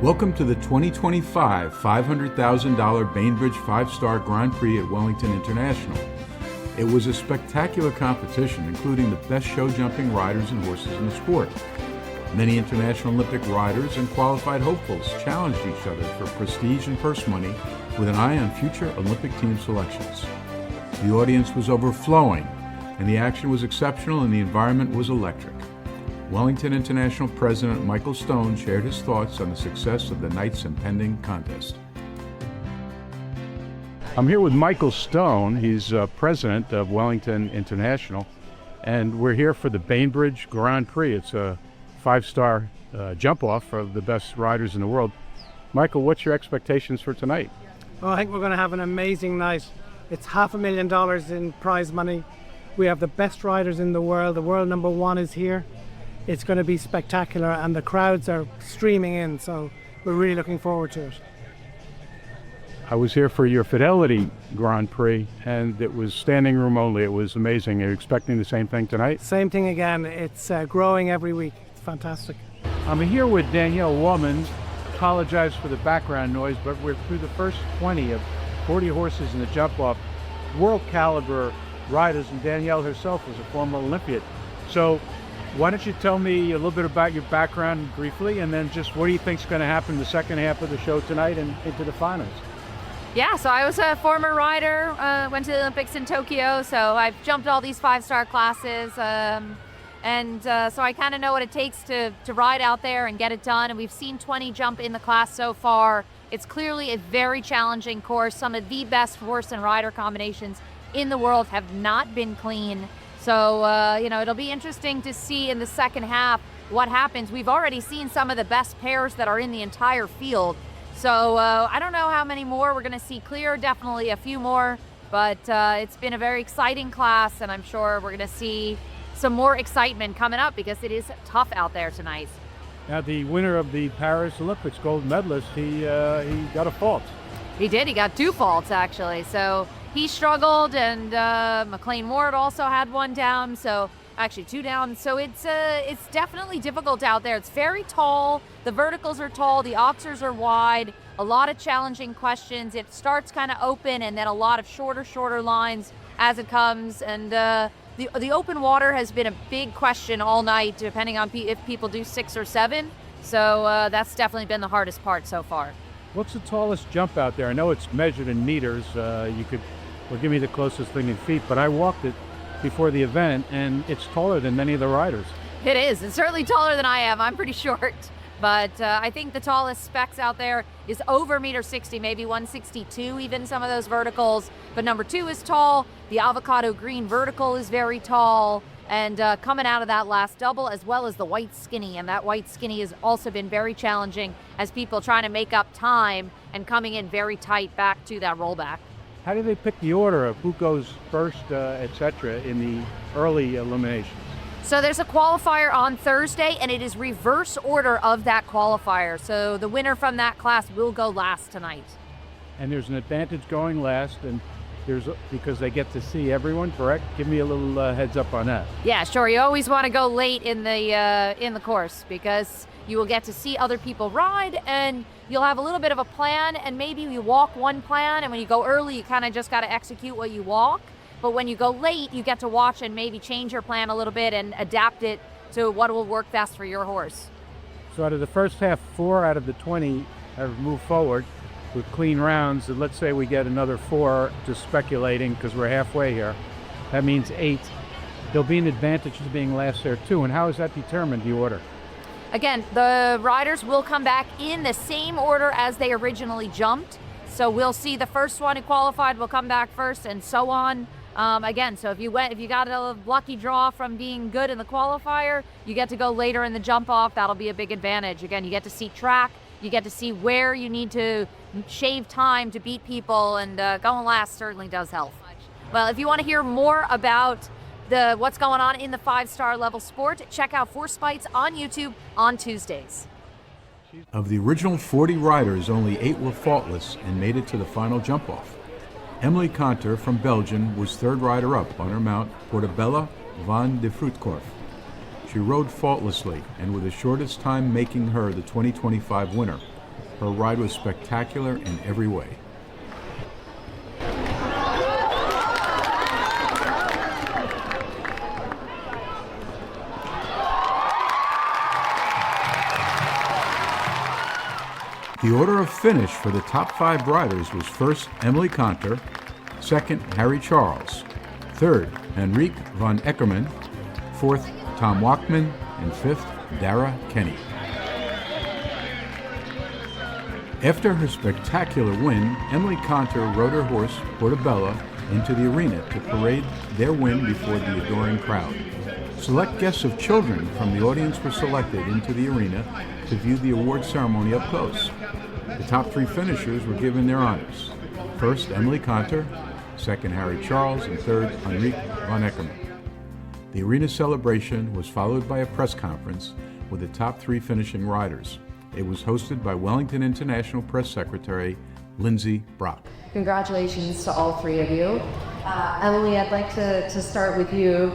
Welcome to the 2025 $500,000 Bainbridge 5-Star Grand Prix at Wellington International. It was a spectacular competition, including the best show jumping riders and horses in the sport. Many international Olympic riders and qualified hopefuls challenged each other for prestige and purse money with an eye on future Olympic team selections. The audience was overflowing, and the action was exceptional and the environment was electric. Wellington International President Michael Stone shared his thoughts on the success of the night's impending contest. I'm here with Michael Stone. He's president of Wellington International, and we're here for the Bainbridge Grand Prix. It's a 5-star jump-off of the best riders in the world. Michael, what's your expectations for tonight? Well, I think we're going to have an amazing night. It's $500,000 in prize money. We have the best riders in the world. The world number one is here. It's going to be spectacular, and the crowds are streaming in, so we're really looking forward to it. I was here for your Fidelity Grand Prix, and it was standing room only. It was amazing. Are you expecting the same thing tonight? Same thing again. It's growing every week. It's fantastic. I'm here with Danielle Woman. Apologize for the background noise, but we're through the first 20 of 40 horses in the jump-off. World caliber riders, and Danielle herself was a former Olympian. So why don't you tell me a little bit about your background briefly, and then just what do you think is going to happen in the second half of the show tonight and into the finals? Yeah, so I was a former rider, went to the Olympics in Tokyo, so I've jumped all these 5-star classes, so I kind of know what it takes to ride out there and get it done, and we've seen 20 jump in the class so far. It's clearly a very challenging course. Some of the best horse and rider combinations in the world have not been clean. So, it'll be interesting to see in the second half what happens. We've already seen some of the best pairs that are in the entire field. So I don't know how many more we're going to see clear, definitely a few more. But it's been a very exciting class, and I'm sure we're going to see some more excitement coming up because it is tough out there tonight. Now, the winner of the Paris Olympics, gold medalist, he got a fault. He did. He got 2 faults, actually. So he struggled, and McLean Ward also had 1 down, so actually 2 down. So it's definitely difficult out there. It's very tall. The verticals are tall. The obsters are wide. A lot of challenging questions. It starts kind of open, and then a lot of shorter lines as it comes. And the open water has been a big question all night, depending on if people do 6 or 7. So that's definitely been the hardest part so far. What's the tallest jump out there? I know it's measured in meters. Give me the closest thing in feet, but I walked it before the event, and it's taller than many of the riders. It is. It's certainly taller than I am. I'm pretty short, but I think the tallest specs out there is over 1.60 m, maybe 162, even some of those verticals. But number 2 is tall. The avocado green vertical is very tall. And coming out of that last double, as well as the white skinny, and that white skinny has also been very challenging as people trying to make up time and coming in very tight back to that rollback. How do they pick the order of who goes first, etc., in the early eliminations? So there's a qualifier on Thursday, and it is reverse order of that qualifier. So the winner from that class will go last tonight. And there's an advantage going last, and because they get to see everyone, correct? Give me a little heads up on that. Yeah, sure. You always want to go late in the course because you will get to see other people ride, and you'll have a little bit of a plan, and maybe you walk one plan, and when you go early, you kind of just got to execute what you walk. But when you go late, you get to watch and maybe change your plan a little bit and adapt it to what will work best for your horse. So out of the first half, 4 out of the 20 have moved forward with clean rounds, and let's say we get another 4, just speculating because we're halfway here. That means 8. There'll be an advantage to being last there too, and how is that determined, the order? Again, the riders will come back in the same order as they originally jumped. So we'll see the first one who qualified will come back first, and so on. Again, so if you got a lucky draw from being good in the qualifier, you get to go later in the jump off. That'll be a big advantage. Again, you get to see track. You get to see where you need to shave time to beat people, and going last certainly does help. Well, if you want to hear more about what's going on in the 5-star level sport, check out Force Bites on YouTube on Tuesdays. Of the original 40 riders, only 8 were faultless and made it to the final jump-off. Emily Kanter from Belgium was 3rd rider up on her mount Portabella van de Fruitkorf. She rode faultlessly and with the shortest time making her the 2025 winner. Her ride was spectacular in every way. The order of finish for the top 5 riders was first Emily Conter, second Harry Charles, third Henrique von Eckermann, fourth Tom Wachman, and fifth Dara Kenny. After her spectacular win, Emily Conter rode her horse Portobello into the arena to parade their win before the adoring crowd. Select guests of children from the audience were selected into the arena to view the award ceremony up close. The top 3 finishers were given their honors. First, Emily Conter, second, Harry Charles, and third, Henrique von Eckermann. The arena celebration was followed by a press conference with the top 3 finishing riders. It was hosted by Wellington International Press Secretary Lindsay Brock. Congratulations to all 3 of you. Emily, I'd like to start with you.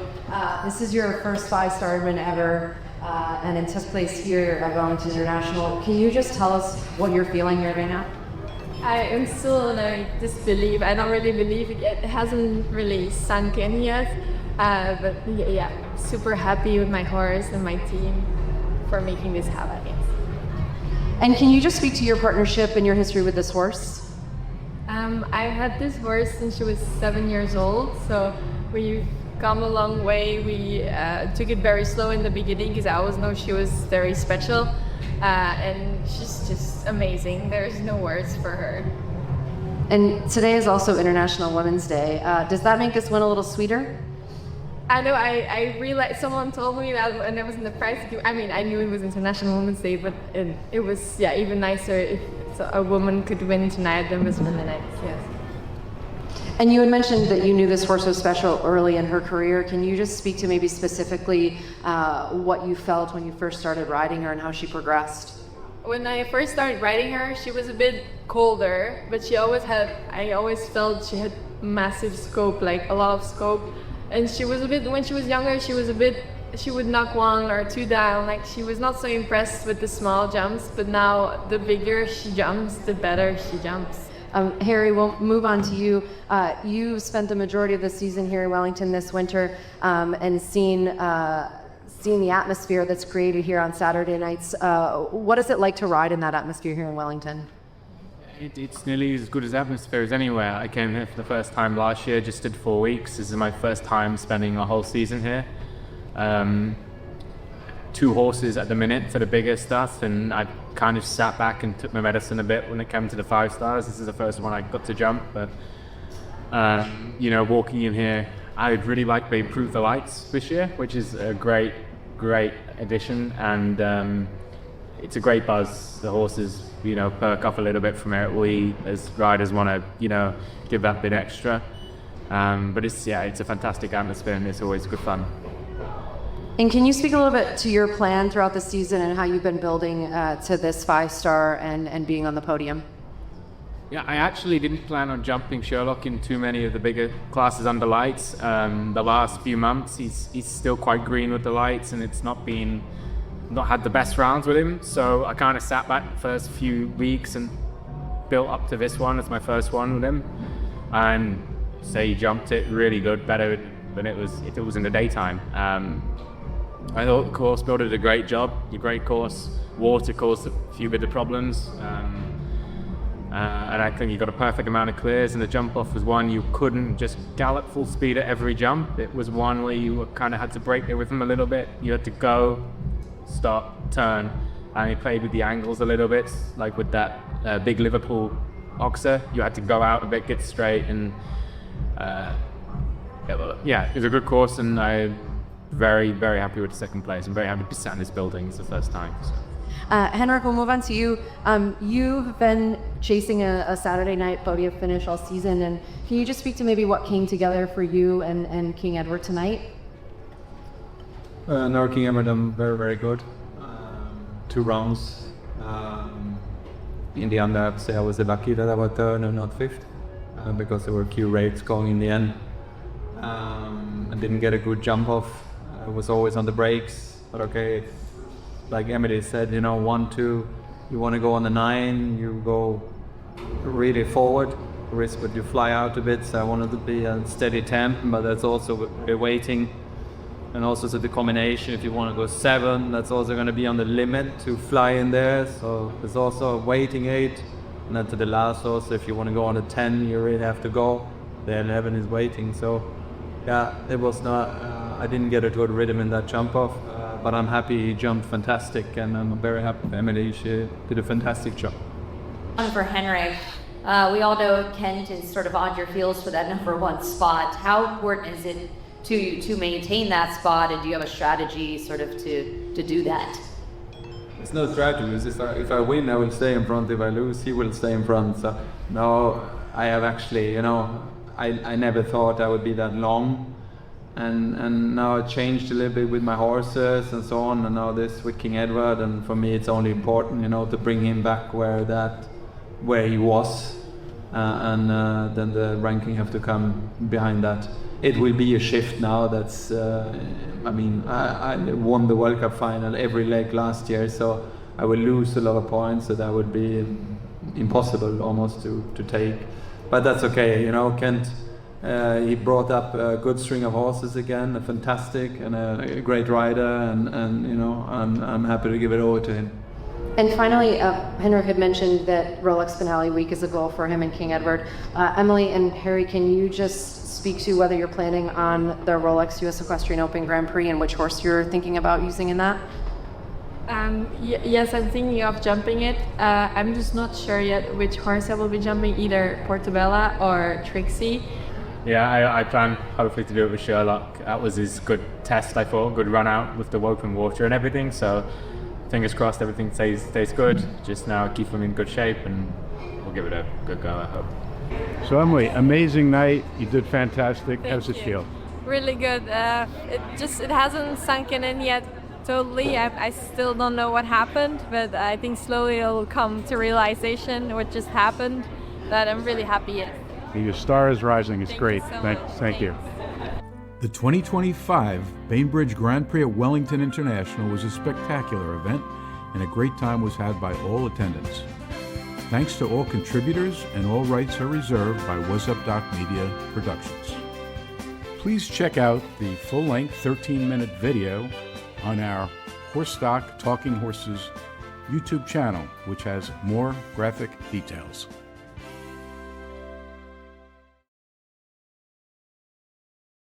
This is your first 5-star win ever, and it took place here at Wellington International. Can you just tell us what you're feeling here right now? I am still in disbelief. I don't really believe it yet. It hasn't really sunk in yet. But yeah, super happy with my horse and my team for making this happen. Yes. And can you just speak to your partnership and your history with this horse? I've had this horse since she was 7 years old, so we've come a long way. We took it very slow in the beginning because I always know she was very special, and she's just amazing. There's no words for her. And today is also International Women's Day. Does that make this win a little sweeter? I know, I realized, someone told me that when I was in the prize, I mean, I knew it was International Women's Day, but it was, yeah, even nicer if a woman could win tonight than was really nice, yes. And you had mentioned that you knew this horse was special early in her career. Can you just speak to maybe specifically what you felt when you first started riding her and how she progressed? When I first started riding her, she was a bit colder, but I always felt she had massive scope, like a lot of scope. And she was a bit, when she was younger, she would knock 1 or 2 down, like she was not so impressed with the small jumps, but now the bigger she jumps, the better she jumps. Harry, we'll move on to you. You spent the majority of the season here in Wellington this winter and seen the atmosphere that's created here on Saturday nights. What is it like to ride in that atmosphere here in Wellington? It's nearly as good as atmosphere as anywhere. I came here for the first time last year, just did 4 weeks. This is my first time spending a whole season here. 2 horses at the minute for the bigger stuff, and I kind of sat back and took my medicine a bit when it came to the 5 stars. This is the first one I got to jump, but walking in here, I'd really like they improved the lights this year, which is a great addition, and it's a great buzz. The horses, perk up a little bit from it. We as riders want to, give that bit extra. But it's a fantastic atmosphere and it's always good fun. And can you speak a little bit to your plan throughout the season and how you've been building to this 5-star and being on the podium? Yeah, I actually didn't plan on jumping Sherlock in too many of the bigger classes under lights. The last few months, he's still quite green with the lights, and it's not had the best rounds with him. So I kind of sat back the first few weeks and built up to this one as my first one with him. And he jumped it really good, better than it was if it was in the daytime. I thought the course builder did a great job, a great course. Water caused a few bit of problems. And I think you got a perfect amount of clears, and the jump off was one you couldn't just gallop full speed at every jump. It was one where you kind of had to break the rhythm a little bit. You had to go, stop, turn, and he played with the angles a little bit, like with that big Liverpool oxer. You had to go out a bit, get straight, and it was a good course, and I'm very, very happy with the second place. I'm very happy to be sat in this building. It's the first time. So. Henrik, we'll move on to you. You've been chasing a Saturday night podium finish all season, and can you just speak to maybe what came together for you and King Edward tonight? No, King Edward, I'm very, very good. 2 rounds. In the end, I have to say I was lucky that I was third and not fifth, because there were a few rates going in the end. I didn't get a good jump off. I was always on the brakes, but okay. Like Emily said, 1, 2, You want to go on the 9, you go really forward, risk but you fly out a bit. So I wanted to be a steady temp, but that's also waiting. And also so the combination, if you want to go 7, that's also going to be on the limit to fly in there. So there's also a waiting 8. And then to the last also, if you want to go on the 10, you really have to go. The 11 is waiting. So yeah, it was not, I didn't get a good rhythm in that jump off, but I'm happy he jumped fantastic, and I'm very happy with Emily. She did a fantastic job. For Henrik, we all know Kent is sort of on your heels for that #1 spot. How important is it to you to maintain that spot, and do you have a strategy sort of to do that? It's no strategy. It's just, if I win, I will stay in front. If I lose, he will stay in front. So no, I have actually, I never thought I would be that long. And now it changed a little bit with my horses and so on, and now this with King Edward, and for me it's only important, to bring him back where he was, and then the ranking have to come behind that. It will be a shift now. That's, I won the World Cup final every leg last year, so I will lose a lot of points, so that would be impossible almost to take. But that's okay, Kent. He brought up a good string of horses again, a fantastic and a great rider, and I'm happy to give it over to him. And finally, Henrik had mentioned that Rolex Finale Week is a goal for him and King Edward. Emily and Harry, can you just speak to whether you're planning on the Rolex US Equestrian Open Grand Prix and which horse you're thinking about using in that? Yes, I'm thinking of jumping it. I'm just not sure yet which horse I will be jumping, either Portobello or Trixie. Yeah, I plan hopefully to do it with Sherlock. That was his good test, I thought, good run out with the open water and everything. So fingers crossed everything stays good. Just now keep him in good shape, and we'll give it a good go, I hope. So Emily, amazing night. You did fantastic. How's it feel? Really good. It hasn't sunken in yet totally. I still don't know what happened, but I think slowly it'll come to realization what just happened. But I'm really happy. Your star is rising. It's great. Thank you. The 2025 Bainbridge Grand Prix at Wellington International was a spectacular event, and a great time was had by all attendants. Thanks to all contributors, and all rights are reserved by WhatsUp Media Productions. Please check out the full-length 13-minute video on our Horse Stock Talking Horses YouTube channel, which has more graphic details.